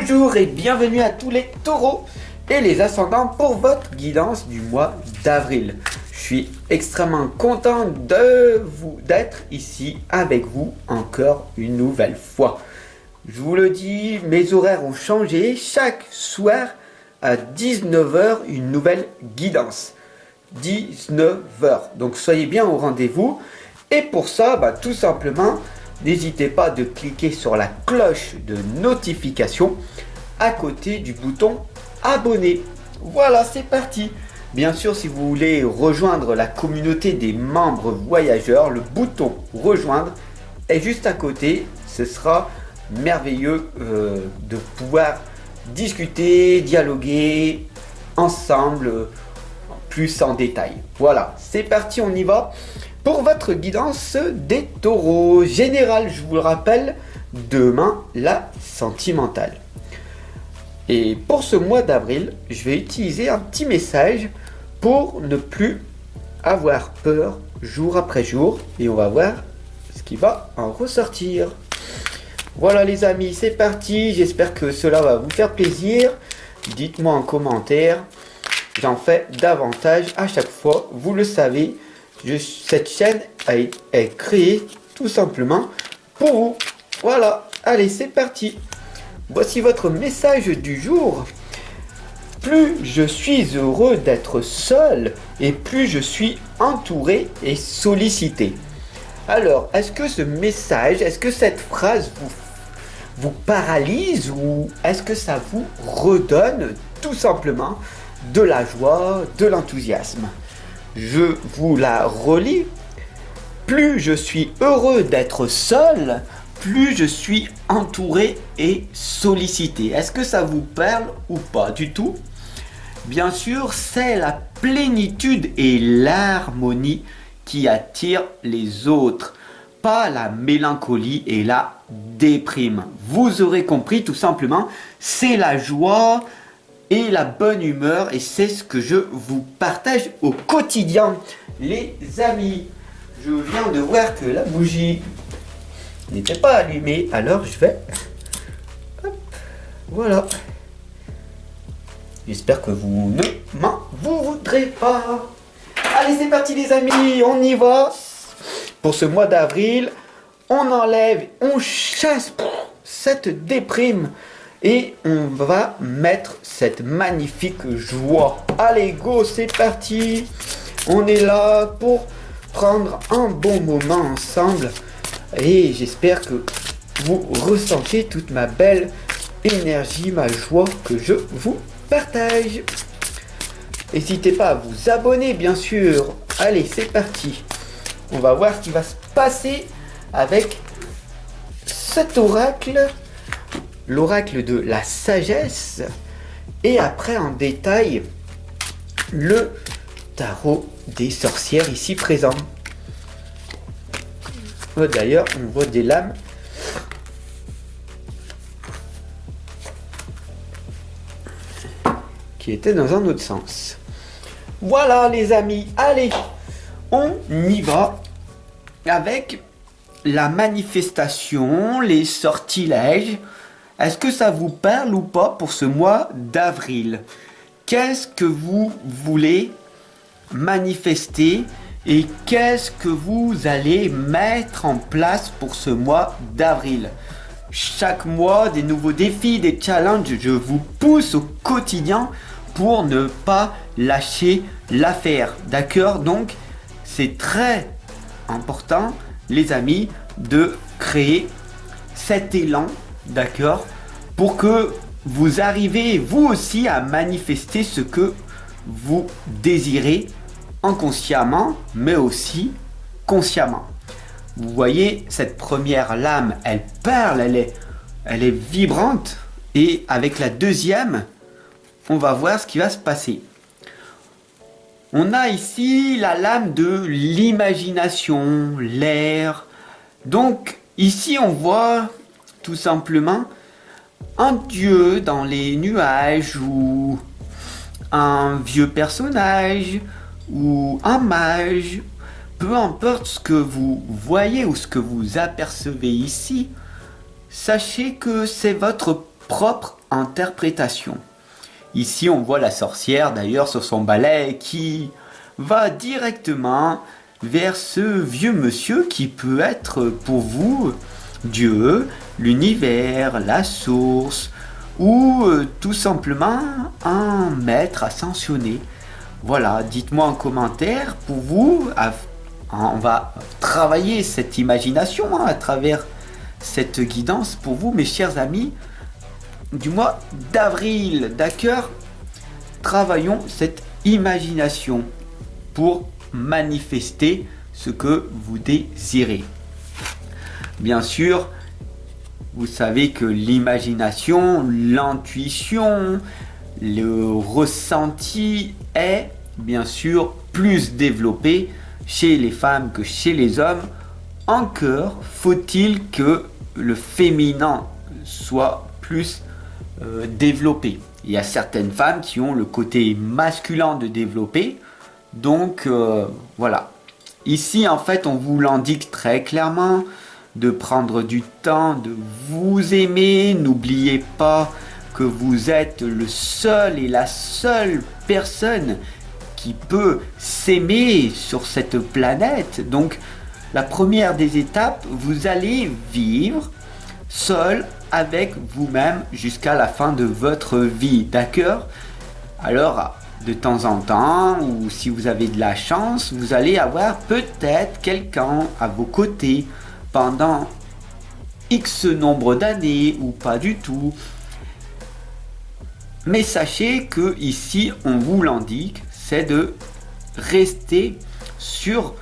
Bonjour et bienvenue à tous les taureaux et les ascendants pour votre guidance du mois d'avril. Je suis extrêmement content d'être ici avec vous encore une nouvelle fois. Je vous le dis, mes horaires ont changé. Chaque soir à 19 h, une nouvelle guidance. 19 h. Donc soyez bien au rendez-vous. Et pour ça, tout simplement, n'hésitez pas de cliquer sur la cloche de notification à côté du bouton abonner. Voilà, c'est parti. Bien sûr, si vous voulez rejoindre la communauté des membres voyageurs, le bouton rejoindre est juste à côté. Ce sera merveilleux de pouvoir discuter, dialoguer ensemble plus en détail. Voilà, c'est parti, on y va. Pour votre guidance des taureaux générale, je vous le rappelle, demain la sentimentale. Et pour ce mois d'avril, je vais utiliser un petit message pour ne plus avoir peur jour après jour. Et on va voir ce qui va en ressortir. Voilà les amis, c'est parti. J'espère que cela va vous faire plaisir. Dites-moi en commentaire. J'en fais davantage à chaque fois, vous le savez. Cette chaîne est créée tout simplement pour vous. Voilà, allez, c'est parti. Voici votre message du jour. Plus je suis heureux d'être seul et plus je suis entouré et sollicité. Alors, est-ce que ce message, est-ce que cette phrase vous paralyse ou est-ce que ça vous redonne tout simplement de la joie, de l'enthousiasme? Je vous la relis. Plus je suis heureux d'être seul, plus je suis entouré et sollicité. Est-ce que ça vous parle ou pas du tout? Bien sûr, c'est la plénitude et l'harmonie qui attirent les autres, pas la mélancolie et la déprime. Vous aurez compris tout simplement, c'est la joie et la bonne humeur et c'est ce que je vous partage au quotidien. Les amis, je viens de voir que la bougie n'était pas allumée, alors je vais... Hop, voilà. J'espère que vous ne m'en voudrez pas. Allez, c'est parti les amis, on y va. Pour ce mois d'avril, on enlève, on chasse cette déprime. Et on va mettre cette magnifique joie. Allez, go, c'est parti. On est là pour prendre un bon moment ensemble. Et j'espère que vous ressentez toute ma belle énergie, ma joie que je vous partage. N'hésitez pas à vous abonner, bien sûr. Allez, c'est parti. On va voir ce qui va se passer avec cet oracle. L'oracle de la sagesse et après en détail le tarot des sorcières ici présent. D'ailleurs on voit des lames qui étaient dans un autre sens. Voilà les amis, allez, on y va avec la manifestation, les sortilèges. Est-ce que ça vous parle ou pas pour ce mois d'avril? Qu'est-ce que vous voulez manifester et qu'est-ce que vous allez mettre en place pour ce mois d'avril? Chaque mois, des nouveaux défis, des challenges, je vous pousse au quotidien pour ne pas lâcher l'affaire. D'accord? Donc, c'est très important, les amis, de créer cet élan. D'accord, pour que vous arrivez vous aussi à manifester ce que vous désirez inconsciemment mais aussi consciemment. Vous voyez cette première lame, elle parle, elle est vibrante et avec la deuxième on va voir ce qui va se passer. On a ici la lame de l'imagination, l'air. Donc ici on voit tout simplement un dieu dans les nuages ou un vieux personnage ou un mage. Peu importe ce que vous voyez ou ce que vous apercevez ici, sachez que c'est votre propre interprétation. Ici, on voit la sorcière d'ailleurs sur son balai qui va directement vers ce vieux monsieur qui peut être pour vous Dieu, l'univers, la source ou tout simplement un maître ascensionné. Voilà, dites-moi en commentaire pour vous. On va travailler cette imagination à travers cette guidance pour vous, mes chers amis, du mois d'avril. D'accord? Travaillons cette imagination pour manifester ce que vous désirez. Bien sûr, vous savez que l'imagination, l'intuition, le ressenti est bien sûr plus développé chez les femmes que chez les hommes. Encore faut-il que le féminin soit plus développé. Il y a certaines femmes qui ont le côté masculin de développer. Donc voilà. Ici en fait on vous l'indique très clairement de prendre du temps, de vous aimer. N'oubliez pas que vous êtes le seul et la seule personne qui peut s'aimer sur cette planète. Donc la première des étapes, vous allez vivre seul avec vous-même jusqu'à la fin de votre vie, d'accord? Alors de temps en temps, ou si vous avez de la chance, vous allez avoir peut-être quelqu'un à vos côtés pendant X nombre d'années ou pas du tout. Mais sachez que ici, on vous l'indique, c'est de rester sur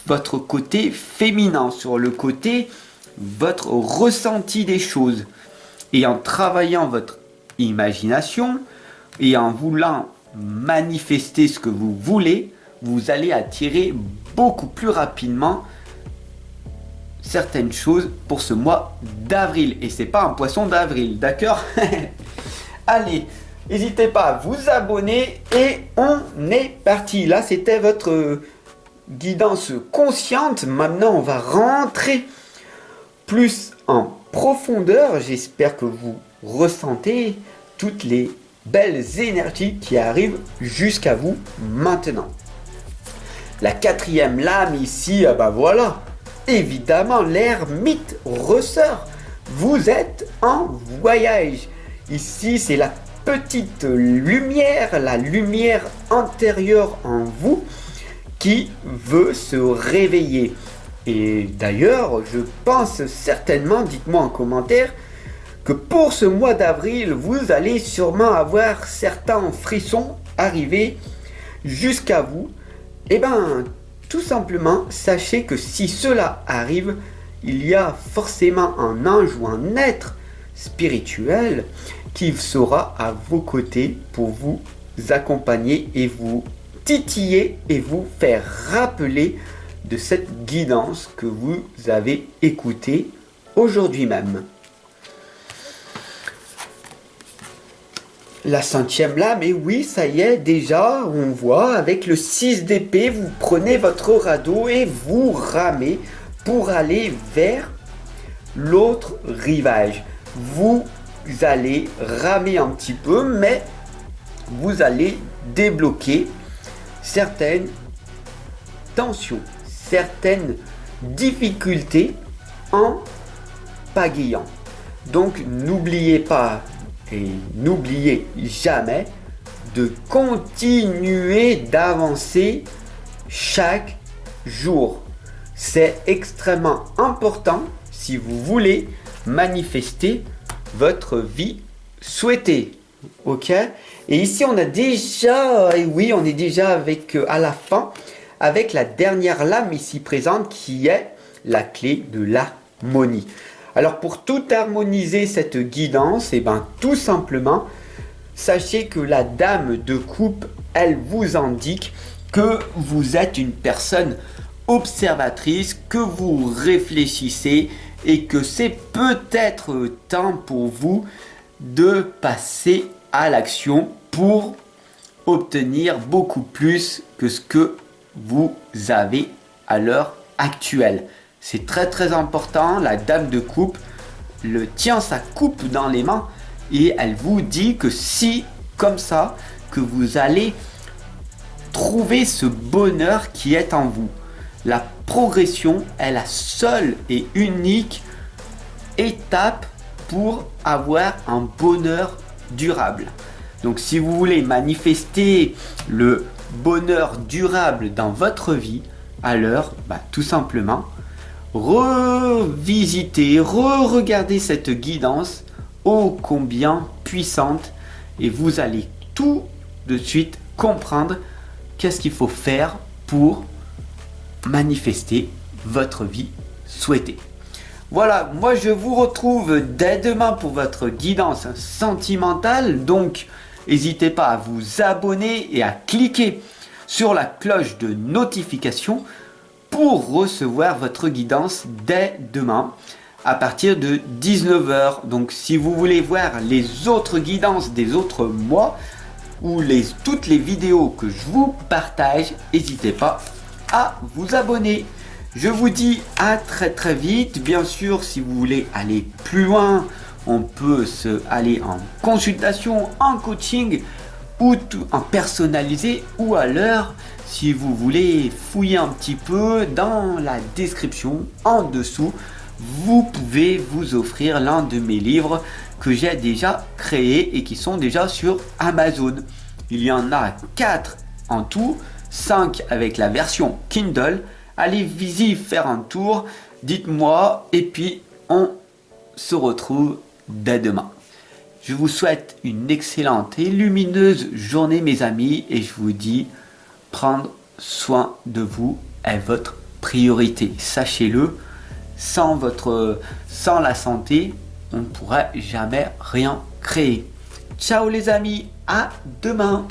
votre côté féminin, sur le côté votre ressenti des choses. Et en travaillant votre imagination et en voulant manifester ce que vous voulez, vous allez attirer beaucoup plus rapidement certaines choses pour ce mois d'avril. Et c'est pas un poisson d'avril, d'accord? Allez, n'hésitez pas à vous abonner et on est parti. Là, c'était votre guidance consciente. Maintenant, on va rentrer plus en profondeur. J'espère que vous ressentez toutes les belles énergies qui arrivent jusqu'à vous maintenant. La quatrième lame ici, voilà. Évidemment, l'ermite ressort. Vous êtes en voyage. Ici, c'est la petite lumière, la lumière intérieure en vous qui veut se réveiller. Et d'ailleurs, je pense certainement, dites-moi en commentaire, que pour ce mois d'avril, vous allez sûrement avoir certains frissons arriver jusqu'à vous. Et bien, tout simplement, sachez que si cela arrive, il y a forcément un ange ou un être spirituel qui sera à vos côtés pour vous accompagner et vous titiller et vous faire rappeler de cette guidance que vous avez écoutée aujourd'hui même. La centième lame, et oui, ça y est, déjà, on voit, avec le 6 d'épée, vous prenez votre radeau et vous ramez pour aller vers l'autre rivage. Vous allez ramer un petit peu, mais vous allez débloquer certaines tensions, certaines difficultés en pagayant. Donc n'oubliez pas et n'oubliez jamais de continuer d'avancer chaque jour. C'est extrêmement important si vous voulez manifester votre vie souhaitée. Ok? Et ici on a déjà, et oui, on est déjà avec à la fin avec la dernière lame ici présente qui est la clé de l'harmonie. Alors pour tout harmoniser cette guidance, et ben tout simplement, sachez que la dame de coupe, elle vous indique que vous êtes une personne observatrice, que vous réfléchissez et que c'est peut-être temps pour vous de passer à l'action pour obtenir beaucoup plus que ce que vous avez à l'heure actuelle. C'est très très important. La dame de coupe tient sa coupe dans les mains et elle vous dit que si, comme ça, que vous allez trouver ce bonheur qui est en vous. La progression est la seule et unique étape pour avoir un bonheur durable. Donc si vous voulez manifester le bonheur durable dans votre vie, alors tout simplement revisitez, re-regardez cette guidance ô combien puissante et vous allez tout de suite comprendre qu'est-ce qu'il faut faire pour manifester votre vie souhaitée. Voilà, moi je vous retrouve dès demain pour votre guidance sentimentale. Donc, n'hésitez pas à vous abonner et à cliquer sur la cloche de notification pour recevoir votre guidance dès demain à partir de 19 h. Donc, si vous voulez voir les autres guidances des autres mois ou toutes les vidéos que je vous partage, n'hésitez pas à vous abonner. Je vous dis à très vite. Bien sûr, si vous voulez aller plus loin, on peut aller en consultation, en coaching ou en personnalisé, ou alors si vous voulez fouiller un petit peu dans la description en dessous, vous pouvez vous offrir l'un de mes livres que j'ai déjà créés et qui sont déjà sur Amazon. Il y en a 4 en tout, 5 avec la version Kindle. Allez y faire un tour, dites-moi, et puis on se retrouve dès demain. Je vous souhaite une excellente et lumineuse journée mes amis, et je vous dis, prendre soin de vous est votre priorité. Sachez-le, sans la santé, on ne pourra jamais rien créer. Ciao les amis, à demain.